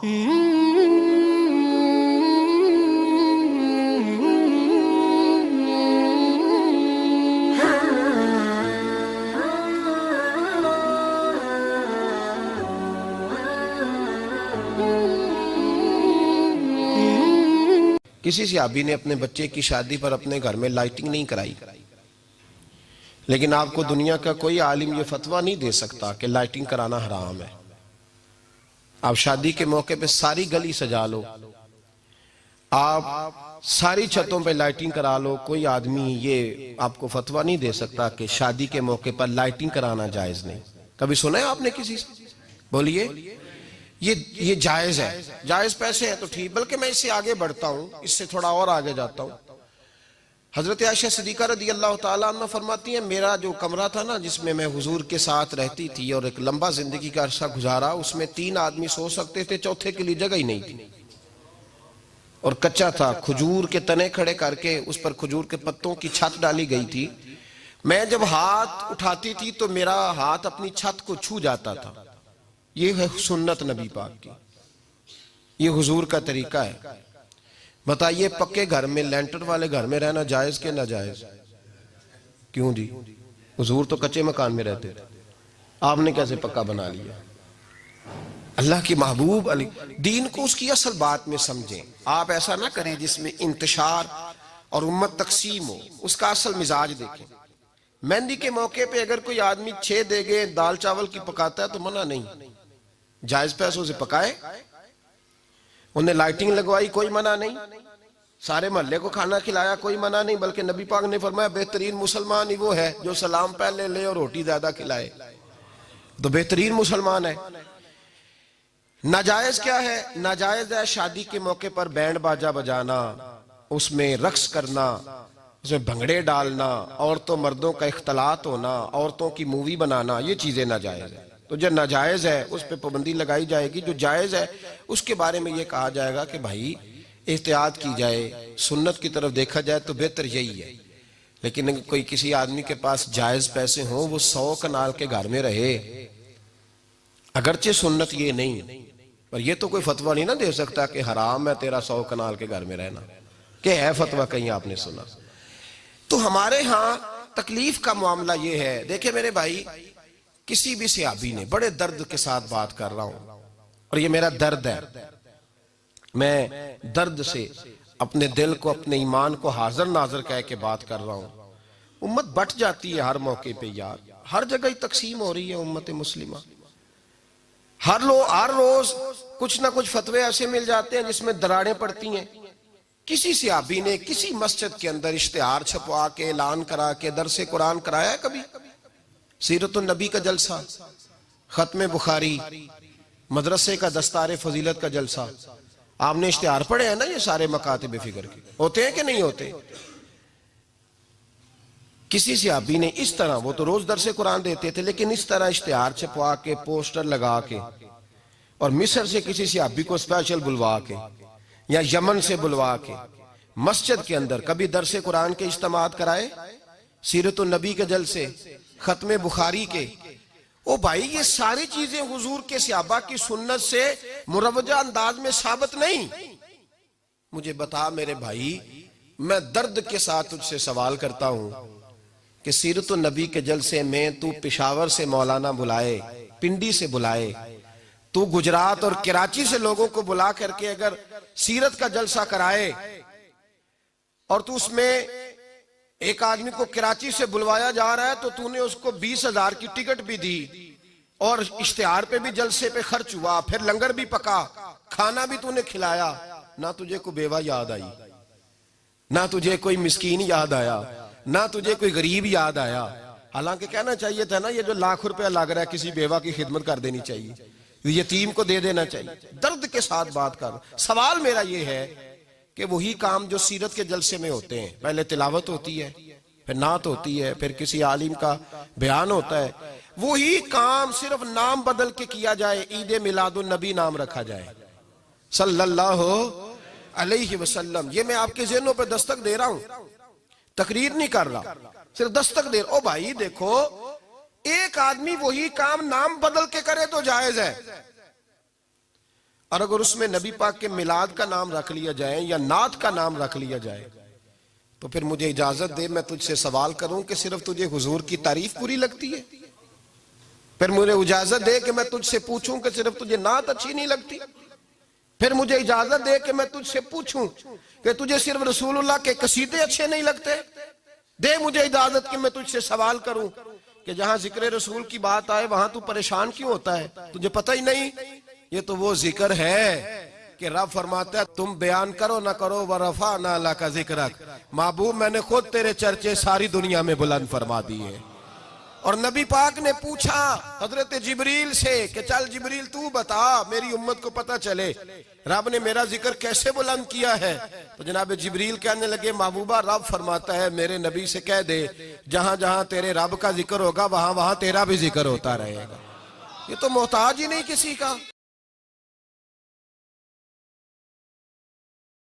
کسی صحابی نے اپنے بچے کی شادی پر اپنے گھر میں لائٹنگ نہیں کرائی، لیکن آپ کو دنیا کا کوئی عالم یہ فتویٰ نہیں دے سکتا کہ لائٹنگ کرانا حرام ہے۔ آپ شادی کے موقع پہ ساری گلی سجا لو، آپ ساری چھتوں پہ لائٹنگ کرا لو، کوئی آدمی یہ آپ کو فتویٰ نہیں دے سکتا کہ شادی کے موقع پر لائٹنگ کرانا جائز نہیں۔ کبھی سنا ہے آپ نے کسی سے؟ بولیے، یہ جائز ہے، جائز پیسے ہیں تو ٹھیک۔ بلکہ میں اس سے آگے بڑھتا ہوں، اس سے تھوڑا اور آگے جاتا ہوں۔ حضرت عائشہ صدیقہ رضی اللہ تعالیٰ عنہ فرماتی ہیں، میرا جو کمرہ تھا نا جس میں میں حضور کے ساتھ رہتی تھی اور ایک لمبا زندگی کا عرصہ گزارا، اس میں 3 آدمی سو سکتے تھے، چوتھے کے لیے جگہ ہی نہیں تھی، اور کچا تھا۔ کھجور کے تنے کھڑے کر کے اس پر کھجور کے پتوں کی چھت ڈالی گئی تھی۔ میں جب ہاتھ اٹھاتی تھی تو میرا ہاتھ اپنی چھت کو چھو جاتا تھا۔ یہ ہے سنت نبی پاک کی، یہ حضور کا طریقہ ہے۔ بتائیے پکے گھر میں، لینٹر والے گھر میں رہنا جائز کہ ناجائز؟ کیوں جی؟ حضور تو کچے مکان میں رہتے تھے، آپ نے کیسے پکا بنا لیا؟ اللہ کی محبوب علی دین کو اس کی اصل بات میں سمجھیں۔ آپ ایسا نہ کریں جس میں انتشار اور امت تقسیم ہو، اس کا اصل مزاج دیکھیں۔ مہندی کے موقع پہ اگر کوئی آدمی 6 دیگیں دال چاول کی پکاتا ہے تو منع نہیں، جائز پیسوں سے پکائے۔ انہیں لائٹنگ لگوائی، کوئی منع نہیں۔ سارے محلے کو کھانا کھلایا، کوئی منع نہیں۔ بلکہ نبی پاک نے فرمایا بہترین مسلمان ہی وہ ہے جو سلام پہلے لے اور روٹی زیادہ کھلائے، تو بہترین مسلمان ہے۔ ناجائز کیا ہے؟ ناجائز ہے شادی کے موقع پر بینڈ باجا بجانا، اس میں رقص کرنا، اس میں بھنگڑے ڈالنا، عورتوں مردوں کا اختلاط ہونا، عورتوں کی مووی بنانا، یہ چیزیں ناجائز ہیں۔ تو جو ناجائز ہے اس پہ پابندی لگائی جائے گی، جو جائز ہے اس کے بارے میں یہ کہا جائے گا کہ بھائی احتیاط کی جائے، سنت کی طرف دیکھا جائے تو بہتر یہی ہے۔ لیکن اگر کوئی کسی آدمی کے پاس جائز پیسے ہوں، وہ 100 کنال کے گھر میں رہے، اگرچہ سنت یہ نہیں، پر یہ تو کوئی فتویٰ نہیں نہ دے سکتا کہ حرام ہے تیرا 100 کنال کے گھر میں رہنا، کہ ہے فتویٰ کہیں آپ نے سنا؟ تو ہمارے ہاں تکلیف کا معاملہ یہ ہے۔ دیکھیں میرے بھائی، کسی بھی صحابی نے، بڑے درد کے ساتھ بات کر رہا ہوں اور یہ میرا درد ہے، میں درد سے اپنے دل کو، اپنے ایمان کو حاضر ناظر کہہ کے بات کر رہا ہوں۔ امت بٹ جاتی ہے ہر موقع پہ یار، ہر جگہ ہی تقسیم ہو رہی ہے امت مسلمہ۔ ہر روز کچھ نہ کچھ فتوے ایسے مل جاتے ہیں جس میں دراڑیں پڑتی ہیں۔ کسی صحابی نے کسی مسجد کے اندر اشتہار چھپوا کے، اعلان کرا کے درس قرآن کرایا ہے کبھی؟ سیرت النبی کا جلسہ، ختم بخاری، مدرسے کا دستار فضیلت کا جلسہ، آپ نے اشتہار پڑھے ہیں نا؟ یہ سارے مکاتب فکر کے ہوتے ہیں کہ نہیں ہوتے؟ کسی صحابی نے اس طرح، وہ تو روز درس قرآن دیتے تھے، لیکن اس طرح اشتہار چھپوا کے، پوسٹر لگا کے، اور مصر سے کسی صحابی کو اسپیشل بلوا کے یا یمن سے بلوا کے مسجد کے اندر کبھی درس قرآن کے اجتماعات کرائے، سیرت النبی کے جلسے، ختم بخاری کے؟ او بھائی یہ ساری چیزیں حضور کے صحابہ کی سنت سے مروجہ انداز میں ثابت نہیں۔ مجھے بتا میرے بھائی، میں درد کے ساتھ تجھ سے سوال کرتا ہوں کہ سیرت النبی کے جلسے میں تو پشاور سے مولانا بلائے، پنڈی سے بلائے، تو گجرات اور کراچی سے لوگوں کو بلا کر کے اگر سیرت کا جلسہ کرائے، اور تو اس میں ایک آدمی کو کراچی سے بلوایا جا رہا ہے تو تو نے اس کو 20,000 کی ٹکٹ بھی دی، اور اشتہار پہ بھی جلسے پہ خرچ ہوا، پھر لنگر بھی پکا، کھانا بھی تو نے کھلایا، نہ تجھے کوئی بیوہ یاد آئی، نہ تجھے کوئی مسکین یاد آیا، نہ تجھے کوئی غریب یاد آیا؟ حالانکہ کہنا چاہیے تھا نا یہ جو ₹1,00,000 لگ رہا ہے کسی بیوہ کی خدمت کر دینی چاہیے، یتیم کو دے دینا چاہیے۔ درد کے ساتھ بات کر، سوال میرا یہ ہے کہ وہی کام جو سیرت کے جلسے میں ہوتے ہیں، پہلے تلاوت ہوتی ہے، پھر نعت ہوتی ہے، پھر کسی عالم کا بیان ہوتا ہے، وہی کام صرف نام بدل کے کیا جائے، عید میلاد النبی نام رکھا جائے صلی اللہ علیہ وسلم۔ یہ میں آپ کے ذہنوں پہ دستک دے رہا ہوں، تقریر نہیں کر رہا، صرف دستک دے رہا۔ او بھائی دیکھو، ایک آدمی وہی کام نام بدل کے کرے تو جائز ہے، اور اگر اس میں نبی پاک کے میلاد کا نام رکھ لیا جائے یا نعت کا نام رکھ لیا جائے تو پھر مجھے اجازت دے میں تجھ سے سوال کروں کہ صرف تجھے حضور کی تعریف پوری لگتی ہے؟ پھر مجھے اجازت دے کہ میں تجھ سے پوچھوں کہ صرف تجھے نعت اچھی نہیں لگتی؟ پھر مجھے اجازت دے کہ میں تجھ سے پوچھوں کہ تجھے صرف رسول اللہ کے قصیدے اچھے نہیں لگتے؟ دے مجھے اجازت کہ میں تجھ سے سوال کروں کہ جہاں ذکر رسول کی بات آئے وہاں تو پریشان کیوں ہوتا ہے؟ تجھے پتہ ہی نہیں یہ تو وہ ذکر ہے کہ رب فرماتا ہے تم بیان کرو نہ کرو وَرَفَعْنَا لَكَ ذِكْرَكَ، محبوب میں نے خود تیرے چرچے ساری دنیا میں بلند فرما دیے۔ اور نبی پاک نے پوچھا حضرت جبریل سے کہ چل جبریل تو بتا میری امت کو پتہ چلے رب نے میرا ذکر کیسے بلند کیا ہے؟ تو جناب جبریل کہنے لگے محبوبہ رب فرماتا ہے میرے نبی سے کہہ دے جہاں جہاں تیرے رب کا ذکر ہوگا وہاں وہاں تیرا بھی ذکر ہوتا رہے گا۔ یہ تو محتاج ہی نہیں کسی کا۔